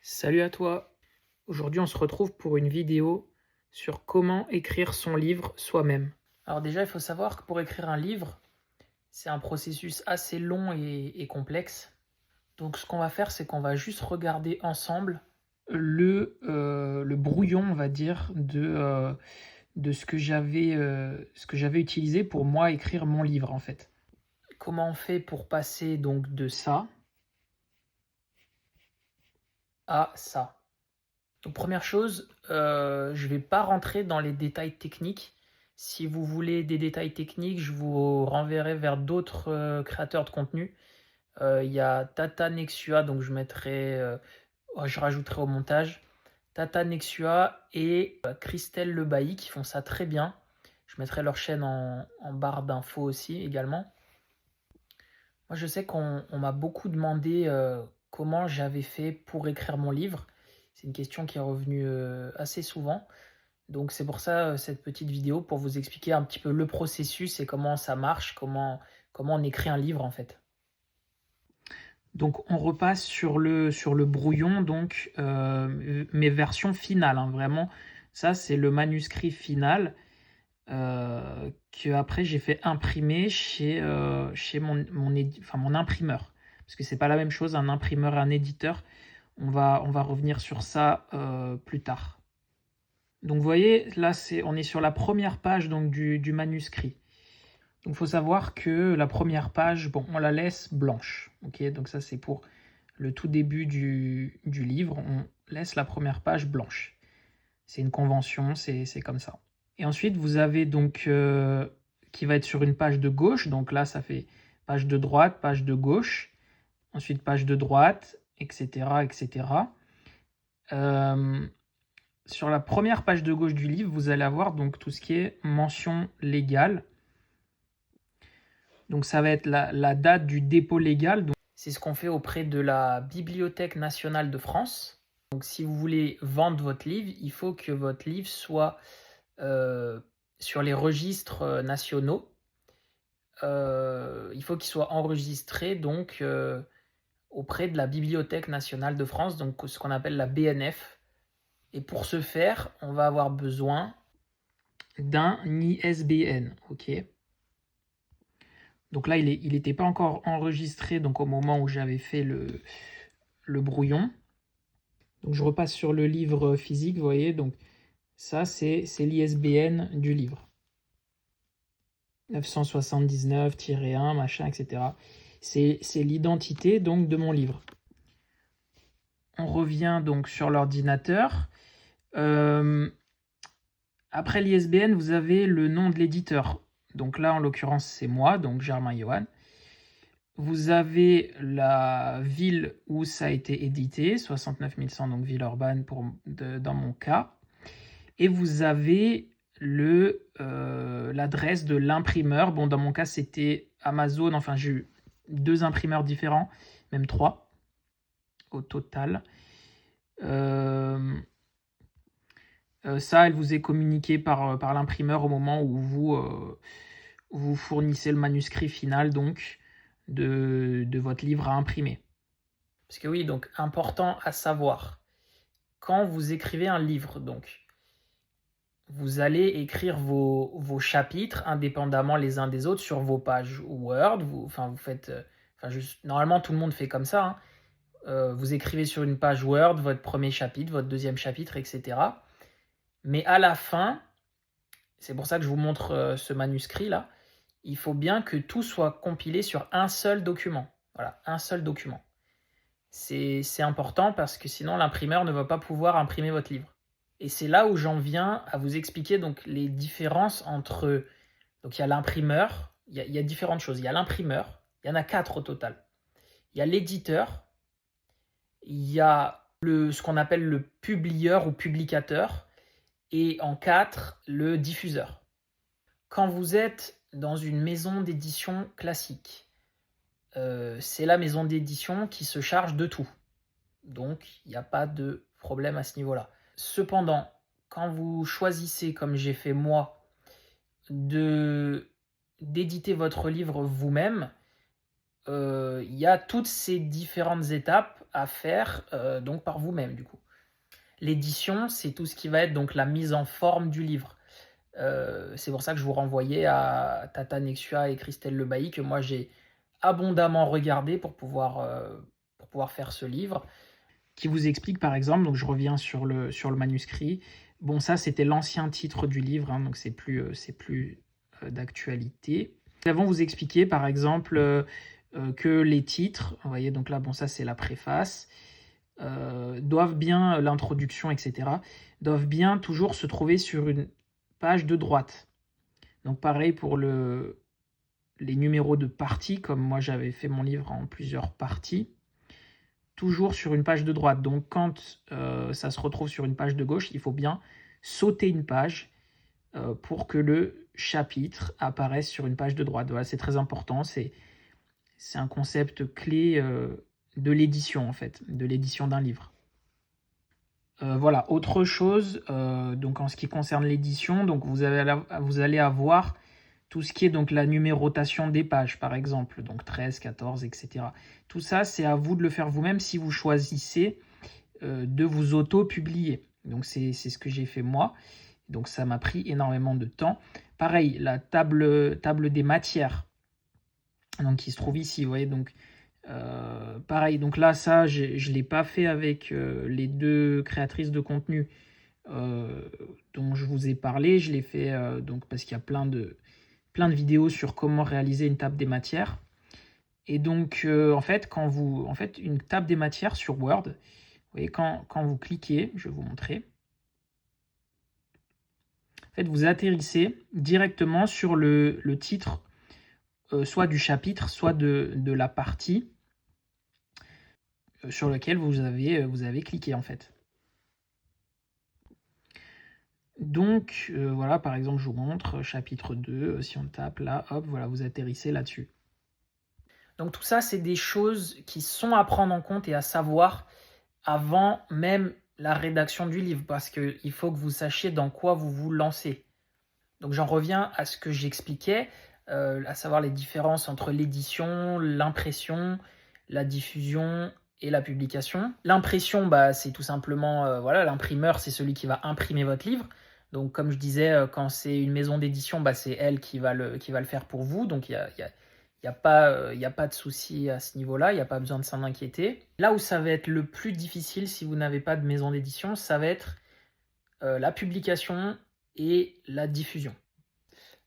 Salut à toi! Aujourd'hui, on se retrouve pour une vidéo sur comment écrire son livre soi-même. Alors déjà, il faut savoir que pour écrire un livre, c'est un processus assez long et complexe. Donc ce qu'on va faire, c'est qu'on va juste regarder ensemble le brouillon, on va dire, de ce que j'avais utilisé pour moi écrire mon livre en fait. Comment on fait pour passer donc de ça à ça? Donc première chose, je ne vais pas rentrer dans les détails techniques. Si vous voulez des détails techniques, je vous renverrai vers d'autres créateurs de contenu. Il y a Tata Nexua, donc je rajouterai au montage. Tata Nexua et Christelle Lebailly qui font ça très bien. Je mettrai leur chaîne en barre d'infos aussi également. Moi, je sais qu'on m'a beaucoup demandé comment j'avais fait pour écrire mon livre. C'est une question qui est revenue assez souvent. Donc c'est pour ça cette petite vidéo, pour vous expliquer un petit peu le processus et comment ça marche, comment on écrit un livre en fait. Donc on repasse sur le brouillon, donc mes versions finales, hein, vraiment. Ça, c'est le manuscrit final que après j'ai fait imprimer chez mon imprimeur. Parce que c'est pas la même chose, un imprimeur et un éditeur. On va revenir sur ça plus tard. Donc vous voyez, là on est sur la première page donc, du manuscrit. Donc il faut savoir que la première page, bon, on la laisse blanche. Okay, donc ça c'est pour le tout début du livre, on laisse la première page blanche. C'est une convention, c'est comme ça. Et ensuite vous avez donc qui va être sur une page de gauche, donc là ça fait page de droite, page de gauche, ensuite page de droite, etc. etc. Sur la première page de gauche du livre, vous allez avoir donc tout ce qui est mention légale. Donc ça va être la date du dépôt légal. C'est ce qu'on fait auprès de la Bibliothèque nationale de France. Donc si vous voulez vendre votre livre, il faut que votre livre soit sur les registres nationaux. Il faut qu'il soit enregistré donc auprès de la Bibliothèque nationale de France, donc ce qu'on appelle la BNF. Et pour ce faire, on va avoir besoin d'un ISBN, ok. Donc là, il n'était pas encore enregistré donc au moment où j'avais fait le brouillon. Donc je repasse sur le livre physique, vous voyez, donc ça c'est l'ISBN du livre. 979-1, machin, etc. C'est l'identité donc de mon livre. On revient donc sur l'ordinateur. Après l'ISBN, vous avez le nom de l'éditeur. Donc là, en l'occurrence, c'est moi, donc Germain Johan. Vous avez la ville où ça a été édité, 69 100, donc Villeurbanne dans mon cas. Et vous avez l'adresse de l'imprimeur. Bon, dans mon cas, c'était Amazon. Enfin, j'ai eu 2 imprimeurs différents, même 3 au total. Ça, elle vous est communiquée par l'imprimeur au moment où vous fournissez le manuscrit final donc de votre livre à imprimer. Parce que oui, donc important à savoir, quand vous écrivez un livre, donc vous allez écrire vos chapitres indépendamment les uns des autres sur vos pages Word. Vous faites, normalement tout le monde fait comme ça. Hein. Vous écrivez sur une page Word votre premier chapitre, votre deuxième chapitre, etc. Mais à la fin, c'est pour ça que je vous montre ce manuscrit-là, il faut bien que tout soit compilé sur un seul document. Voilà, un seul document. C'est important parce que sinon l'imprimeur ne va pas pouvoir imprimer votre livre. Et c'est là où j'en viens à vous expliquer donc les différences entre... Donc il y a l'imprimeur, il y a différentes choses. Il y a l'imprimeur, il y en a 4 au total. Il y a l'éditeur, il y a ce qu'on appelle le publieur ou publicateur, et en 4, le diffuseur. Quand vous êtes dans une maison d'édition classique, c'est la maison d'édition qui se charge de tout. Donc, il n'y a pas de problème à ce niveau-là. Cependant, quand vous choisissez, comme j'ai fait moi, d'éditer votre livre vous-même, il y a toutes ces différentes étapes à faire donc par vous-même du coup. L'édition, c'est tout ce qui va être donc la mise en forme du livre. C'est pour ça que je vous renvoyais à Tata Nexua et Christelle Lebailly, que moi j'ai abondamment regardé pour pouvoir faire ce livre. Qui vous explique par exemple, donc je reviens sur le manuscrit, bon ça c'était l'ancien titre du livre, hein, donc c'est plus d'actualité. Nous avons vous expliquer par exemple que les titres, vous voyez donc là bon ça c'est la préface, doivent bien, l'introduction etc., doivent bien toujours se trouver sur une page de droite. Donc pareil pour les numéros de parties, comme moi j'avais fait mon livre en plusieurs parties, toujours sur une page de droite. Donc quand ça se retrouve sur une page de gauche, il faut bien sauter une page pour que le chapitre apparaisse sur une page de droite. Voilà, c'est très important, c'est un concept clé de l'édition en fait, de l'édition d'un livre. Voilà, autre chose, donc en ce qui concerne l'édition, donc vous allez avoir tout ce qui est donc la numérotation des pages, par exemple, donc 13, 14, etc. Tout ça, c'est à vous de le faire vous-même si vous choisissez de vous auto-publier. Donc c'est ce que j'ai fait moi. Donc ça m'a pris énormément de temps. Pareil, la table des matières, donc qui se trouve ici, vous voyez, donc pareil, donc là, ça, je ne l'ai pas fait avec les deux créatrices de contenu dont je vous ai parlé. Je l'ai fait donc parce qu'il y a plein de vidéos sur comment réaliser une table des matières. Et donc, en fait, une table des matières sur Word, vous voyez, quand vous cliquez, je vais vous montrer. En fait, vous atterrissez directement sur le titre, soit du chapitre, soit de la partie sur lequel vous avez cliqué, en fait. Donc, voilà, par exemple, je vous montre, chapitre 2, si on tape là, hop, voilà, vous atterrissez là-dessus. Donc tout ça, c'est des choses qui sont à prendre en compte et à savoir avant même la rédaction du livre, parce qu'il faut que vous sachiez dans quoi vous vous lancez. Donc j'en reviens à ce que j'expliquais, à savoir les différences entre l'édition, l'impression, la diffusion et la publication. L'impression, c'est tout simplement, voilà, l'imprimeur, c'est celui qui va imprimer votre livre. Donc comme je disais, quand c'est une maison d'édition, c'est elle qui va le faire pour vous. Donc il n'y a pas de souci à ce niveau-là, il n'y a pas besoin de s'en inquiéter. Là où ça va être le plus difficile si vous n'avez pas de maison d'édition, ça va être la publication et la diffusion.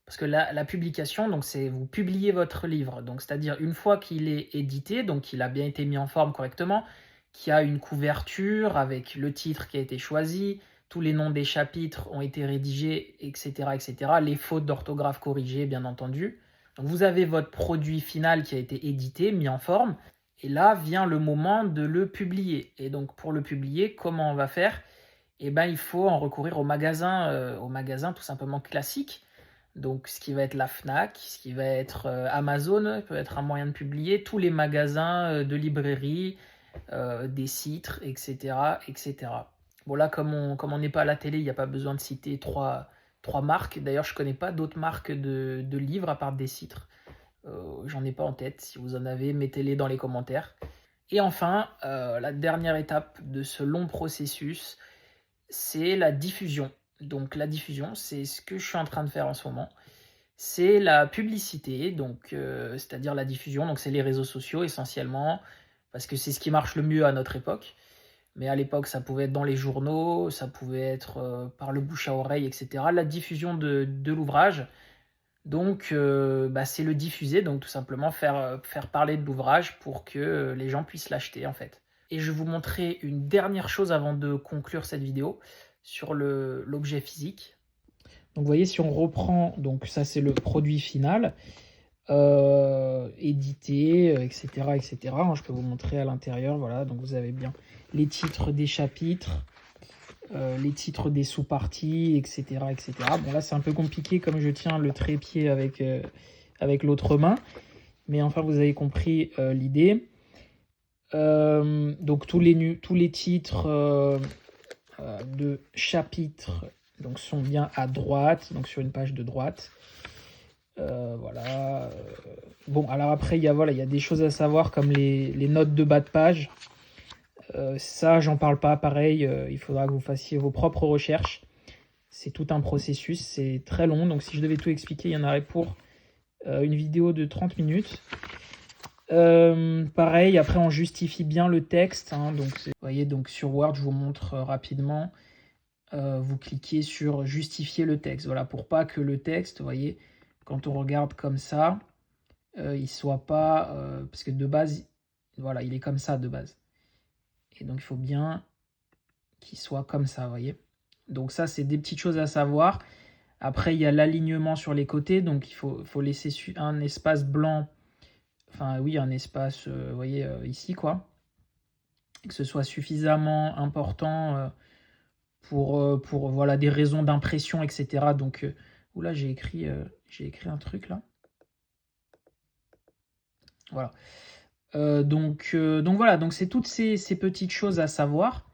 Parce que la publication, donc c'est vous publiez votre livre, donc c'est-à-dire une fois qu'il est édité, donc qu'il a bien été mis en forme correctement, qu'il y a une couverture avec le titre qui a été choisi, tous les noms des chapitres ont été rédigés, etc., etc., les fautes d'orthographe corrigées, bien entendu. Donc vous avez votre produit final qui a été édité, mis en forme, et là vient le moment de le publier. Et donc pour le publier, comment on va faire ? Eh ben, il faut en recourir au magasin tout simplement classique. Donc ce qui va être la Fnac, ce qui va être Amazon, peut être un moyen de publier, tous les magasins de librairie, des citres, etc., etc. Bon là, comme on n'est pas à la télé, il n'y a pas besoin de citer trois marques. D'ailleurs, je ne connais pas d'autres marques de livres à part des citres. J'en ai pas en tête. Si vous en avez, mettez-les dans les commentaires. Et enfin, la dernière étape de ce long processus, c'est la diffusion. Donc la diffusion, c'est ce que je suis en train de faire en ce moment. C'est la publicité, donc c'est-à-dire la diffusion, donc c'est les réseaux sociaux essentiellement, parce que c'est ce qui marche le mieux à notre époque. Mais à l'époque, ça pouvait être dans les journaux, ça pouvait être par le bouche à oreille, etc. La diffusion de l'ouvrage, donc c'est le diffuser, donc tout simplement faire parler de l'ouvrage pour que les gens puissent l'acheter en fait. Et je vais vous montrer une dernière chose avant de conclure cette vidéo sur l'objet physique. Donc vous voyez, si on reprend, donc ça c'est le produit final, édité, etc., etc. Je peux vous montrer à l'intérieur, voilà, donc vous avez bien les titres des chapitres, les titres des sous-parties, etc., etc. Bon là c'est un peu compliqué comme je tiens le trépied avec l'autre main, mais enfin vous avez compris l'idée. Donc tous les titres de chapitres donc, sont bien à droite, donc sur une page de droite. Voilà. Bon, alors après, il y a des choses à savoir comme les notes de bas de page. Ça, j'en parle pas. Pareil, il faudra que vous fassiez vos propres recherches. C'est tout un processus, c'est très long. Donc si je devais tout expliquer, il y en aurait pour une vidéo de 30 minutes. Pareil, après on justifie bien le texte. Hein, donc, vous voyez, donc sur Word, je vous montre rapidement. Vous cliquez sur justifier le texte. Voilà, pour pas que le texte, vous voyez, quand on regarde comme ça, il soit pas... parce que de base, voilà, il est comme ça de base. Et donc il faut bien qu'il soit comme ça, vous voyez. Donc ça, c'est des petites choses à savoir. Après, il y a l'alignement sur les côtés. Donc il faut laisser un espace blanc. Enfin oui, un espace, vous voyez, ici, quoi. Que ce soit suffisamment important pour voilà, des raisons d'impression, etc. Donc, oula, j'ai écrit un truc là. Voilà. Donc voilà, donc c'est toutes ces petites choses à savoir.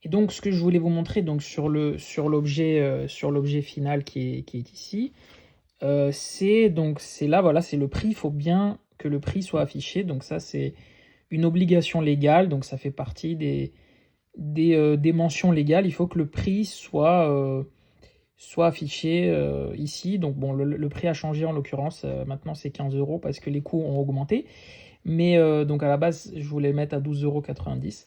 Et donc ce que je voulais vous montrer donc sur l'objet final qui est ici, c'est là, voilà, c'est le prix. Il faut bien que le prix soit affiché. Donc ça, c'est une obligation légale. Donc ça fait partie des mentions légales. Il faut que le prix soit affiché ici. Donc bon, le prix a changé en l'occurrence. Maintenant, c'est 15 € parce que les coûts ont augmenté. Mais donc à la base, je voulais le mettre à 12,90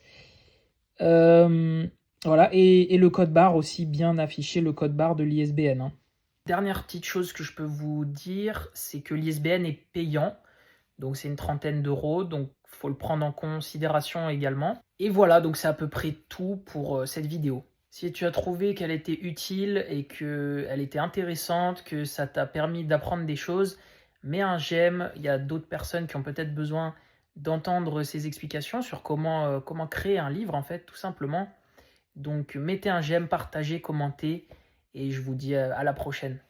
€. Voilà, et le code barre aussi bien affiché, le code barre de l'ISBN. Hein. Dernière petite chose que je peux vous dire, c'est que l'ISBN est payant. Donc c'est une trentaine d'euros, donc il faut le prendre en considération également. Et voilà, donc c'est à peu près tout pour cette vidéo. Si tu as trouvé qu'elle était utile et qu'elle était intéressante, que ça t'a permis d'apprendre des choses, mets un j'aime. Il y a d'autres personnes qui ont peut-être besoin d'entendre ces explications sur comment créer un livre, en fait, tout simplement. Donc mettez un j'aime, partagez, commentez, et je vous dis à la prochaine.